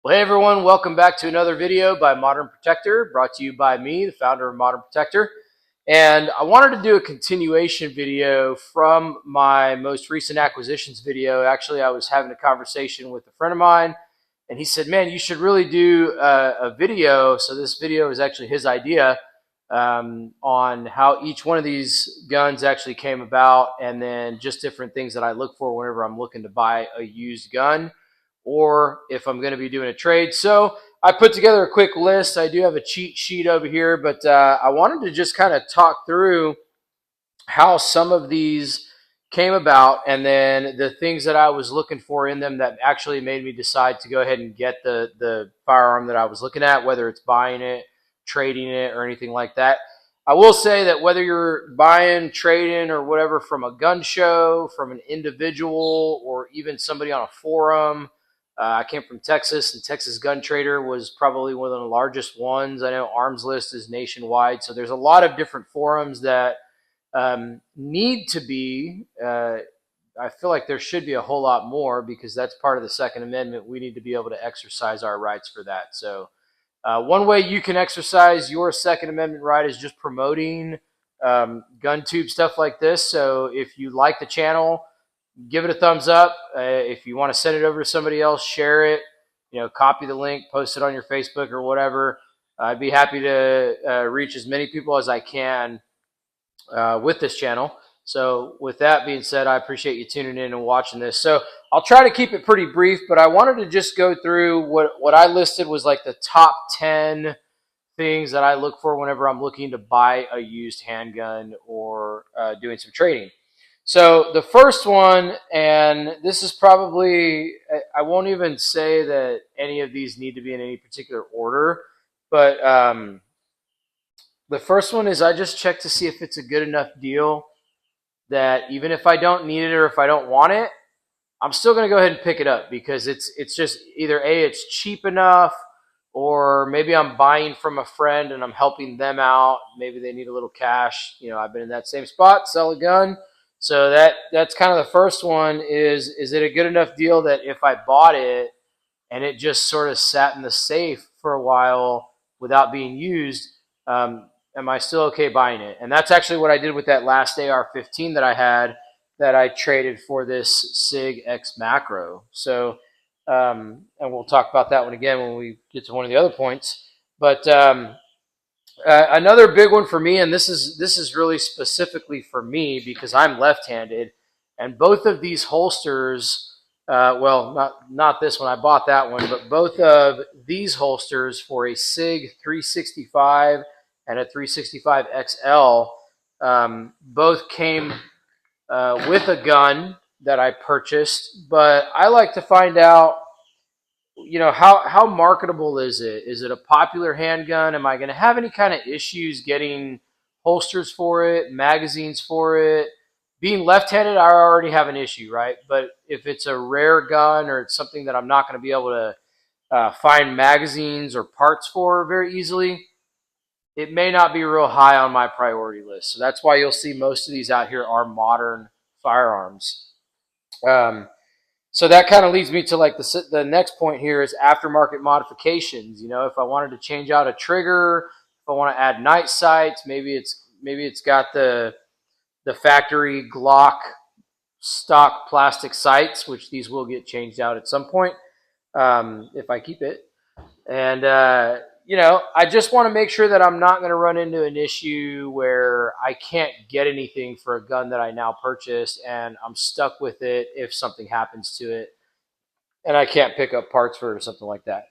Well, hey everyone, welcome back to another video by Modern Protector, brought to you by me, the founder of Modern Protector. And I wanted to do a continuation video from my most recent acquisitions video. Actually, I was having a conversation with a friend of mine, and he said, man, you should really do a video. So this video is actually his idea on how each one of these guns actually came about, and then just different things that I look for whenever I'm looking to buy a used gun or if I'm going to be doing a trade. So I put together a quick list. I do have a cheat sheet over here, but I wanted to just kind of talk through how some of these came about and then the things that I was looking for in them that actually made me decide to go ahead and get the firearm that I was looking at, whether it's buying it, trading it, or anything like that. I will say that whether you're buying, trading, or whatever from a gun show, from an individual, or even somebody on a forum, I came from Texas, and Texas Gun Trader was probably one of the largest ones. I know Arms List is nationwide, so there's a lot of different forums that need to be. I feel like there should be a whole lot more because that's part of the Second Amendment. We need to be able to exercise our rights for that. So, one way you can exercise your Second Amendment right is just promoting gun tube stuff like this. So, if you like the channel, give it a thumbs up. If you want to send it over to somebody else, share it. Copy the link, post it on your Facebook or whatever. I'd be happy to reach as many people as I can with this channel. So with that being said, I appreciate you tuning in and watching this. So I'll try to keep it pretty brief, but I wanted to just go through what I listed was like the top 10 things that I look for whenever I'm looking to buy a used handgun or doing some trading. So the first one, and this is probably, I won't even say that any of these need to be in any particular order, but the first one is I just check to see if it's a good enough deal that even if I don't need it or if I don't want it, I'm still going to go ahead and pick it up because it's just either A, it's cheap enough, or maybe I'm buying from a friend and I'm helping them out. Maybe they need a little cash. I've been in that same spot, sell a gun. So that's kind of the first one is it a good enough deal that if I bought it and it just sort of sat in the safe for a while without being used, am I still okay buying it? And that's actually what I did with that last AR-15 that I had that I traded for this SIG X Macro. So, and we'll talk about that one again when we get to one of the other points. But another big one for me, and this is really specifically for me because I'm left-handed, and both of these holsters. Well, not this one. I bought that one, but both of these holsters for a SIG 365 and a 365 XL both came with a gun that I purchased. But I like to find out how marketable is it? Is it a popular handgun? Am I going to have any kind of issues getting holsters for it, magazines for it? Being left-handed, I already have an issue, right? But if it's a rare gun or it's something that I'm not going to be able to find magazines or parts for very easily, it may not be real high on my priority list. So that's why you'll see most of these out here are modern firearms. Um, so that kind of leads me to like the next point here is aftermarket modifications. If I wanted to change out a trigger, if I want to add night sights, maybe it's got the factory Glock stock plastic sights, which these will get changed out at some point if I keep it. And I just want to make sure that I'm not going to run into an issue where I can't get anything for a gun that I now purchased and I'm stuck with it if something happens to it and I can't pick up parts for it or something like that.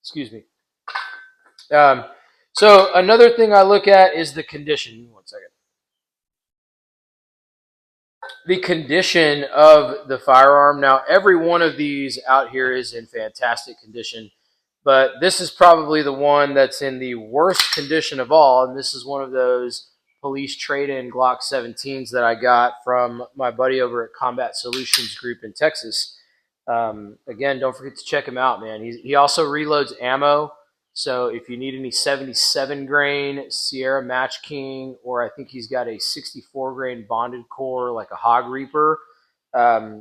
Excuse me. Um, so another thing I look at is the condition. One second. The condition of the firearm. Now, every one of these out here is in fantastic condition, but this is probably the one that's in the worst condition of all, and this is one of those police trade-in Glock 17s that I got from my buddy over at Combat Solutions Group in Texas. Again, don't forget to check him out, man. He also reloads ammo. So if you need any 77 grain Sierra Match King, or I think he's got a 64 grain bonded core like a Hog Reaper.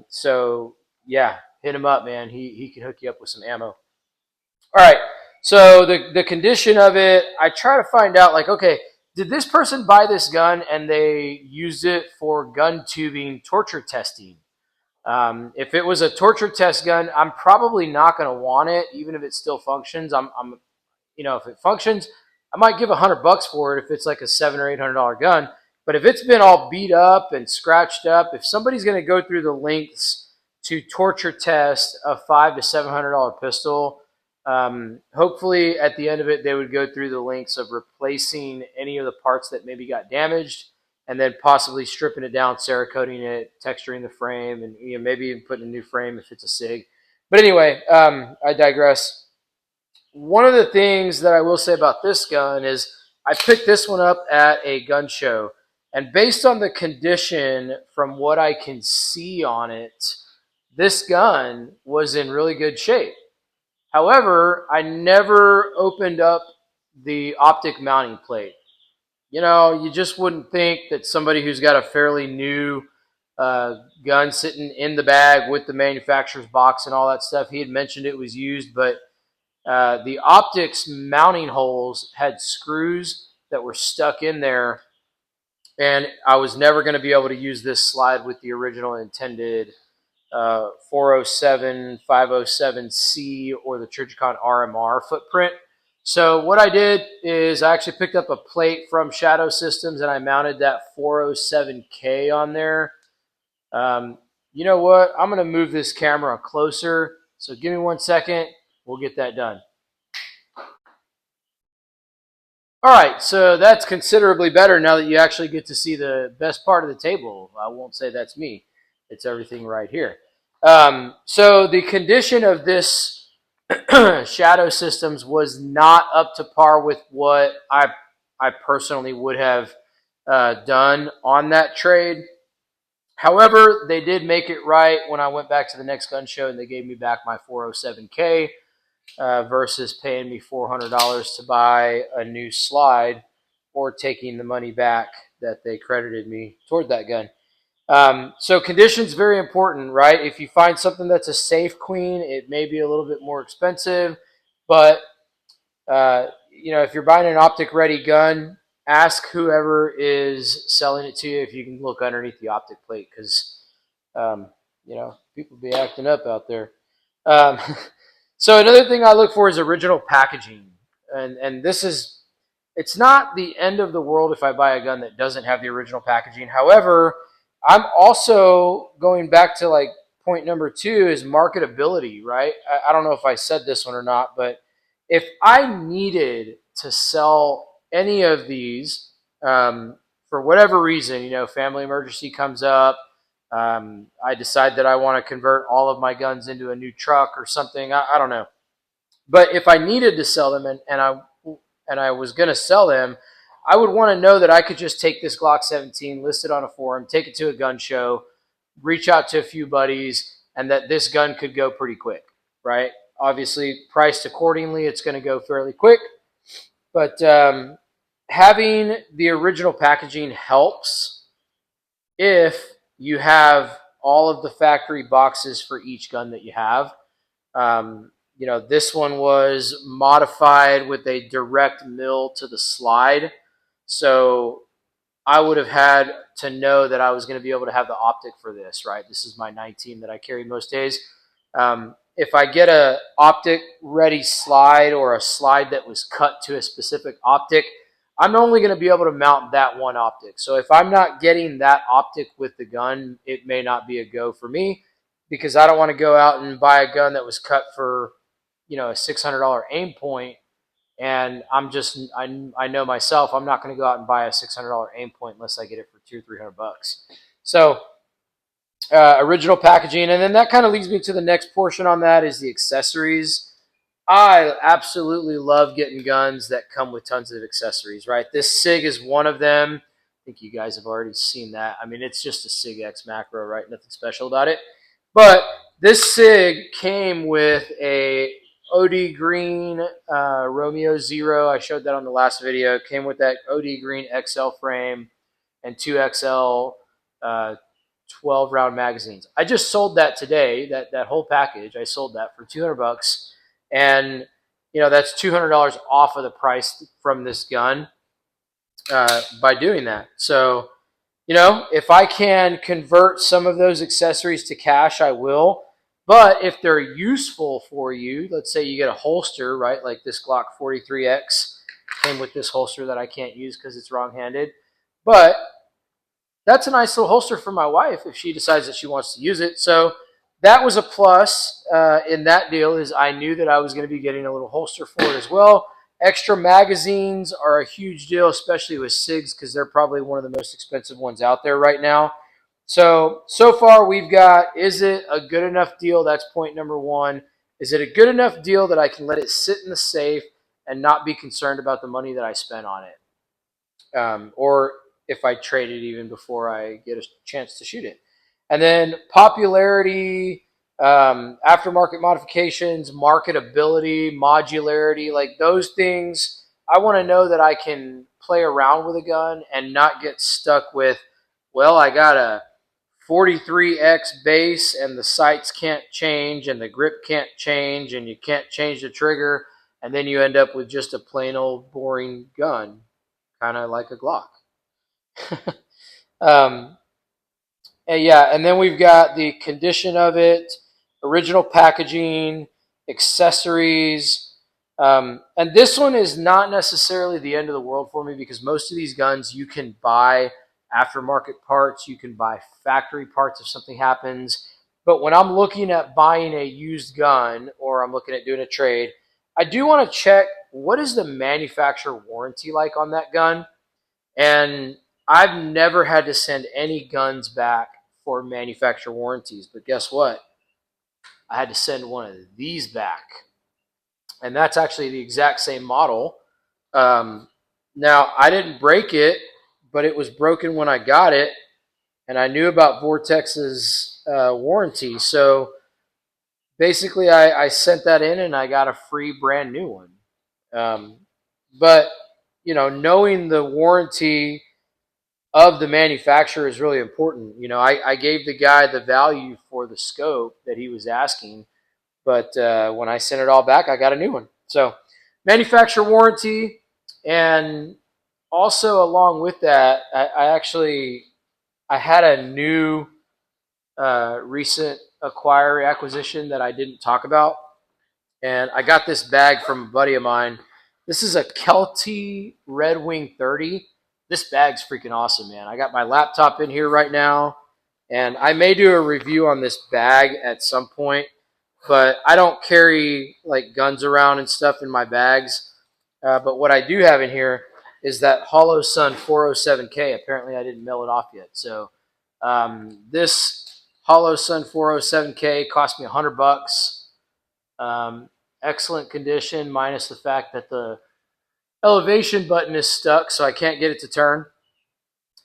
So yeah, hit him up, man. He can hook you up with some ammo. All right. So the condition of it, I try to find out like, okay, did this person buy this gun and they used it for gun tubing torture testing? If it was a torture test gun, I'm probably not going to want it, even if it still functions. If it functions, I might give $100 for it if it's like a $700 or $800 gun. But if it's been all beat up and scratched up, if somebody's going to go through the lengths to torture test a $500 to $700 pistol, hopefully at the end of it, they would go through the lengths of replacing any of the parts that maybe got damaged, and then possibly stripping it down, Cerakoting it, texturing the frame, and maybe even putting a new frame if it's a SIG. But anyway, I digress. One of the things that I will say about this gun is I picked this one up at a gun show, and based on the condition from what I can see on it, this gun was in really good shape. However, I never opened up the optic mounting plate. You just wouldn't think that somebody who's got a fairly new gun sitting in the bag with the manufacturer's box and all that stuff, he had mentioned it was used, but the optics mounting holes had screws that were stuck in there, and I was never going to be able to use this slide with the original intended 407, 507C, or the Trijicon RMR footprint. So what I did is I actually picked up a plate from Shadow Systems and I mounted that 407K on there. You know what? I'm going to move this camera closer. So give me 1 second. We'll get that done. All right, so that's considerably better now that you actually get to see the best part of the table. I won't say that's me. It's everything right here. So the condition of this Shadow Systems was not up to par with what I personally would have done on that trade. However, they did make it right when I went back to the next gun show and they gave me back my 407K. Versus paying me $400 to buy a new slide or taking the money back that they credited me toward that gun. So condition's very important, right? If you find something that's a safe queen, it may be a little bit more expensive, but if you're buying an optic ready gun, ask whoever is selling it to you if you can look underneath the optic plate, because people be acting up out there. So another thing I look for is original packaging, and it's not the end of the world if I buy a gun that doesn't have the original packaging. However, I'm also going back to like point number 2 is marketability, right? I don't know if I said this one or not, but if I needed to sell any of these for whatever reason, family emergency comes up, I decide that I want to convert all of my guns into a new truck or something. I don't know. But if I needed to sell them and I was going to sell them, I would want to know that I could just take this Glock 17, list it on a forum, take it to a gun show, reach out to a few buddies, and that this gun could go pretty quick, right? Obviously, priced accordingly, it's going to go fairly quick. But having the original packaging helps if you have all of the factory boxes for each gun that you have. This one was modified with a direct mill to the slide. So I would have had to know that I was going to be able to have the optic for this, right? This is my 19 that I carry most days. If I get a optic ready slide or a slide that was cut to a specific optic, I'm only going to be able to mount that one optic. So if I'm not getting that optic with the gun, it may not be a go for me, because I don't want to go out and buy a gun that was cut for, a $600 aim point, and I know myself, I'm not going to go out and buy a $600 aim point unless I get it for $200-300. So original packaging, and then that kind of leads me to the next portion on that is the accessories. I absolutely love getting guns that come with tons of accessories, right? This SIG is one of them. I think you guys have already seen that. I mean, it's just a SIG X macro, right? Nothing special about it. But this SIG came with a OD Green Romeo Zero. I showed that on the last video. It came with that OD Green XL frame and 2XL 12-round magazines. I just sold that today, that whole package. I sold that for $200. And that's $200 off of the price from this gun by doing that. So, if I can convert some of those accessories to cash, I will. But if they're useful for you, let's say you get a holster, right? Like this Glock 43X came with this holster that I can't use because it's wrong-handed. But that's a nice little holster for my wife if she decides that she wants to use it. So that was a plus in that deal, is I knew that I was going to be getting a little holster for it as well. Extra magazines are a huge deal, especially with SIGs, because they're probably one of the most expensive ones out there right now. So far we've got, is it a good enough deal? That's point number one. Is it a good enough deal that I can let it sit in the safe and not be concerned about the money that I spent on it? Or if I trade it even before I get a chance to shoot it. And then popularity, aftermarket modifications, marketability, modularity, like those things. I want to know that I can play around with a gun and not get stuck with, well, I got a 43X base and the sights can't change and the grip can't change and you can't change the trigger, and then you end up with just a plain old boring gun, kind of like a Glock. And then we've got the condition of it, original packaging, accessories. And this one is not necessarily the end of the world for me, because most of these guns you can buy aftermarket parts, you can buy factory parts if something happens. But when I'm looking at buying a used gun, or I'm looking at doing a trade, I do want to check, what is the manufacturer warranty like on that gun? And I've never had to send any guns back for manufacturer warranties, but guess what? I had to send one of these back, and that's actually the exact same model. Now, I didn't break it, but it was broken when I got it, and I knew about Vortex's warranty. So basically, I sent that in, and I got a free brand new one. But, knowing the warranty of the manufacturer is really important. I gave the guy the value for the scope that he was asking, but when I sent it all back, I got a new one. So manufacturer warranty, and also along with that, I had a new recent acquisition that I didn't talk about, and I got this bag from a buddy of mine. This is a Kelty Red Wing 30. This bag's freaking awesome, man. I got my laptop in here right now, and I may do a review on this bag at some point, but I don't carry like guns around and stuff in my bags. But what I do have in here is that Holosun 407K. Apparently I didn't mail it off yet. So this Holosun 407K cost me $100. Excellent condition, minus the fact that the elevation button is stuck, so I can't get it to turn.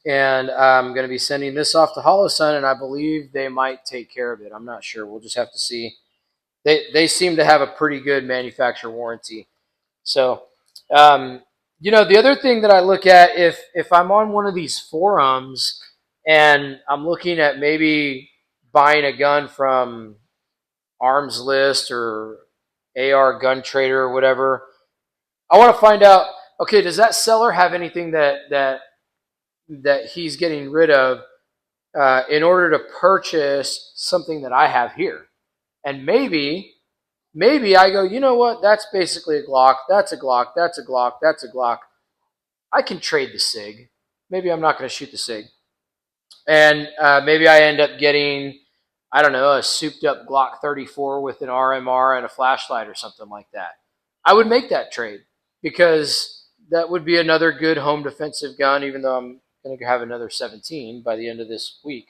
And I'm going to be sending this off to Holosun, and I believe they might take care of it. I'm not sure. We'll just have to see. They seem to have a pretty good manufacturer warranty. So, the other thing that I look at, if I'm on one of these forums and I'm looking at maybe buying a gun from Arms List or AR Gun Trader or whatever, I want to find out, okay, does that seller have anything that he's getting rid of in order to purchase something that I have here? And maybe I go, you know what, that's basically a Glock, that's a Glock, that's a Glock, that's a Glock. I can trade the SIG. Maybe I'm not going to shoot the SIG. And maybe I end up getting, I don't know, a souped up Glock 34 with an RMR and a flashlight or something like that. I would make that trade, because that would be another good home defensive gun, even though I'm going to have another 17 by the end of this week.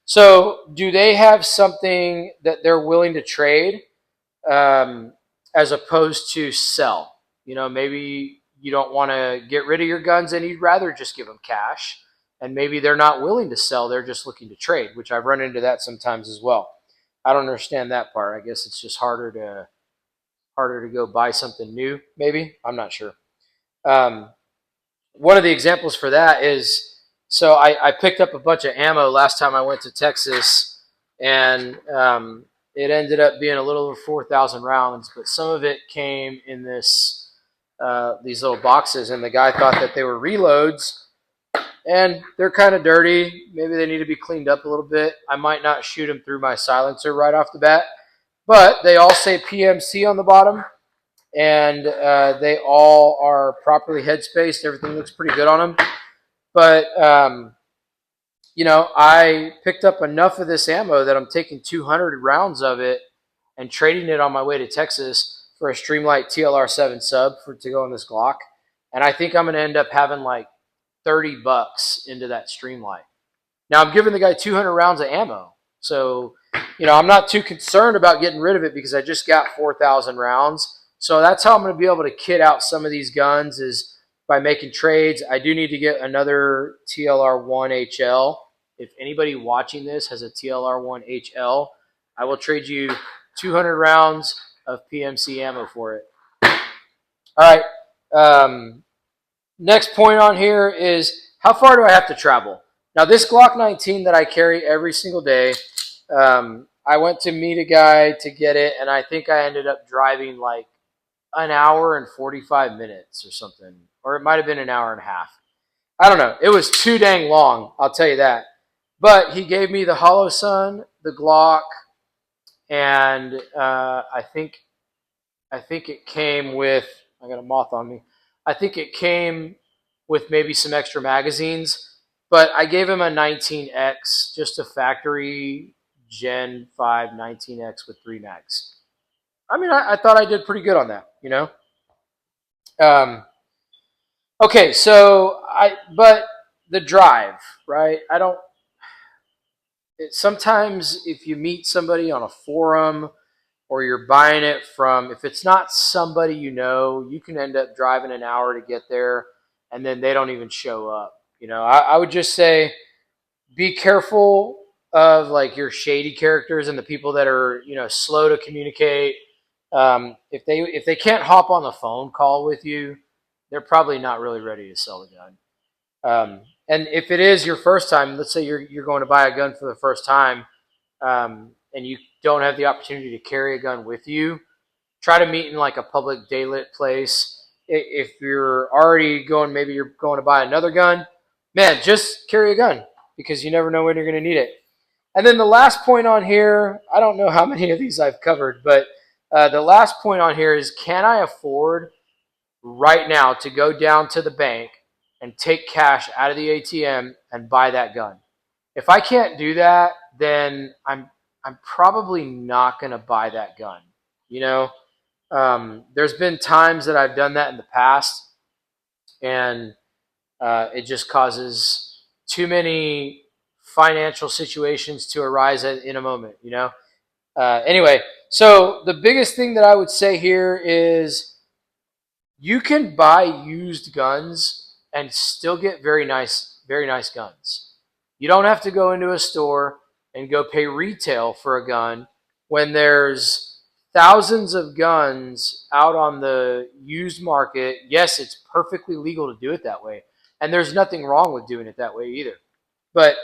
So do they have something that they're willing to trade as opposed to sell? Maybe you don't want to get rid of your guns and you'd rather just give them cash. And maybe they're not willing to sell. They're just looking to trade, which I've run into that sometimes as well. I don't understand that part. I guess it's just harder to go buy something new, maybe. I'm not sure. One of the examples for that is, so I picked up a bunch of ammo last time I went to Texas, and it ended up being a little over 4,000 rounds, but some of it came in these little boxes, and the guy thought that they were reloads, and they're kind of dirty. Maybe they need to be cleaned up a little bit. I might not shoot them through my silencer right off the bat, but they all say PMC on the bottom, and they all are properly headspaced. Everything looks pretty good on them. But I picked up enough of this ammo that I'm taking 200 rounds of it and trading it on my way to Texas for a Streamlight TLR7 sub to go on this Glock. And I think I'm going to end up having like $30 into that Streamlight. Now I'm giving the guy 200 rounds of ammo. So, I'm not too concerned about getting rid of it because I just got 4,000 rounds. So that's how I'm going to be able to kit out some of these guns is by making trades. I do need to get another TLR1 HL. If anybody watching this has a TLR1 HL, I will trade you 200 rounds of PMC ammo for it. All right. Next point on here is how far do I have to travel? Now, this Glock 19 that I carry every single day, I went to meet a guy to get it, and I think I ended up driving like an hour and 45 minutes or something, or it might have been an hour and a half. I don't know. It was too dang long, I'll tell you that. But he gave me the Holosun, the Glock, and I think it came with, I got a moth on me. I think it came with maybe some extra magazines, but I gave him a 19X, just a factory Gen 5 19X with 3 mags. I mean, I thought I did pretty good on that, Okay, but the drive, right? Sometimes if you meet somebody on a forum or you're buying it from, if it's not somebody you can end up driving an hour to get there and then they don't even show up. I would just say be careful of like your shady characters and the people that are, slow to communicate. If they can't hop on the phone call with you, they're probably not really ready to sell the gun. And if it is your first time, let's say you're going to buy a gun for the first time, and you don't have the opportunity to carry a gun with you, try to meet in like a public daylit place. If you're already going, maybe you're going to buy another gun, man, just carry a gun because you never know when you're going to need it. And then the last point on here, I don't know how many of these I've covered, but the last point on here is, can I afford right now to go down to the bank and take cash out of the ATM and buy that gun? If I can't do that, then I'm probably not going to buy that gun. There's been times that I've done that in the past, and it just causes too many financial situations to arise in a moment. Anyway, so the biggest thing that I would say here is you can buy used guns and still get very nice guns. You don't have to go into a store and go pay retail for a gun when there's thousands of guns out on the used market. Yes, it's perfectly legal to do it that way, and there's nothing wrong with doing it that way either. But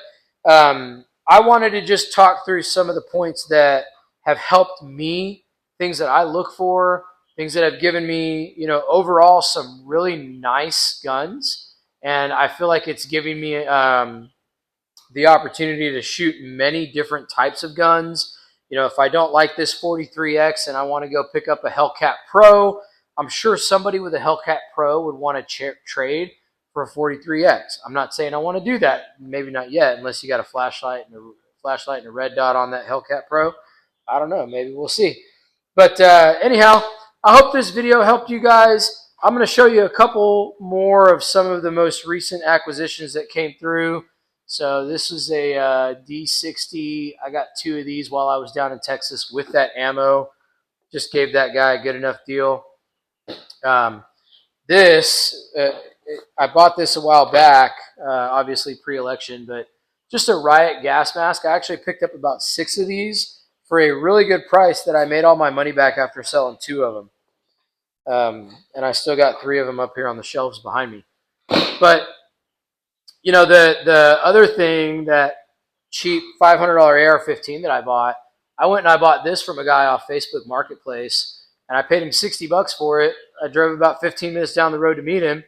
I wanted to just talk through some of the points that have helped me, things that I look for, things that have given me, overall some really nice guns. And I feel like it's giving me the opportunity to shoot many different types of guns. If I don't like this 43X and I want to go pick up a Hellcat Pro, I'm sure somebody with a Hellcat Pro would want to trade for a 43X. I'm not saying I want to do that. Maybe not yet, unless you got a flashlight and a red dot on that Hellcat Pro. I don't know. Maybe we'll see. But anyhow, I hope this video helped you guys. I'm going to show you a couple more of some of the most recent acquisitions that came through. So this is a D60. I got 2 of these while I was down in Texas with that ammo. Just gave that guy a good enough deal. I bought this a while back, obviously pre-election, but just a Riot gas mask. I actually picked up about 6 of these for a really good price that I made all my money back after selling 2 of them. And I still got 3 of them up here on the shelves behind me. But the other thing, that cheap $500 AR-15 that I bought, I went and I bought this from a guy off Facebook Marketplace, and I paid him $60 for it. I drove about 15 minutes down the road to meet him,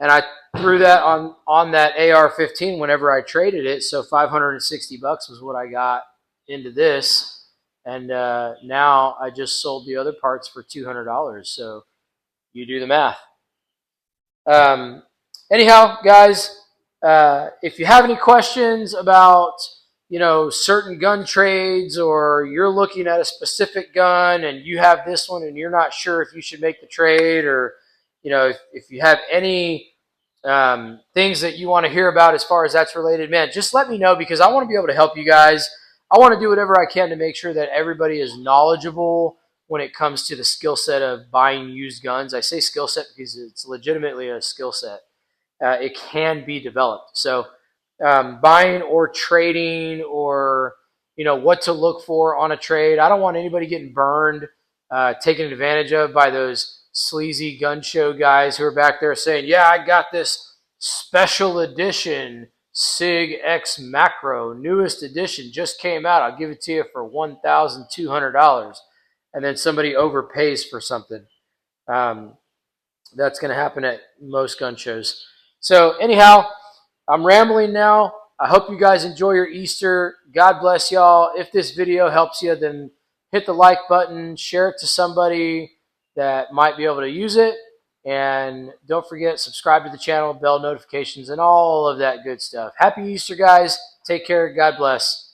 and I threw that on that AR-15 whenever I traded it. So $560 was what I got into this, and now I just sold the other parts for $200. So you do the math. Anyhow, guys, if you have any questions about certain gun trades, or you're looking at a specific gun and you have this one and you're not sure if you should make the trade, or if you have any things that you want to hear about as far as that's related, man, just let me know, because I want to be able to help you guys. I want to do whatever I can to make sure that everybody is knowledgeable when it comes to the skill set of buying used guns. I say skill set because it's legitimately a skill set. It can be developed. So buying or trading, or what to look for on a trade. I don't want anybody getting burned, taken advantage of by those sleazy gun show guys who are back there saying, yeah, I got this special edition SIG X Macro, newest edition, just came out. I'll give it to you for $1,200. And then somebody overpays for something. That's going to happen at most gun shows. So anyhow, I'm rambling now. I hope you guys enjoy your Easter. God bless y'all. If this video helps you, then hit the like button, share it to somebody that might be able to use it. And don't forget, subscribe to the channel, bell notifications, and all of that good stuff. Happy Easter, guys. Take care. God bless.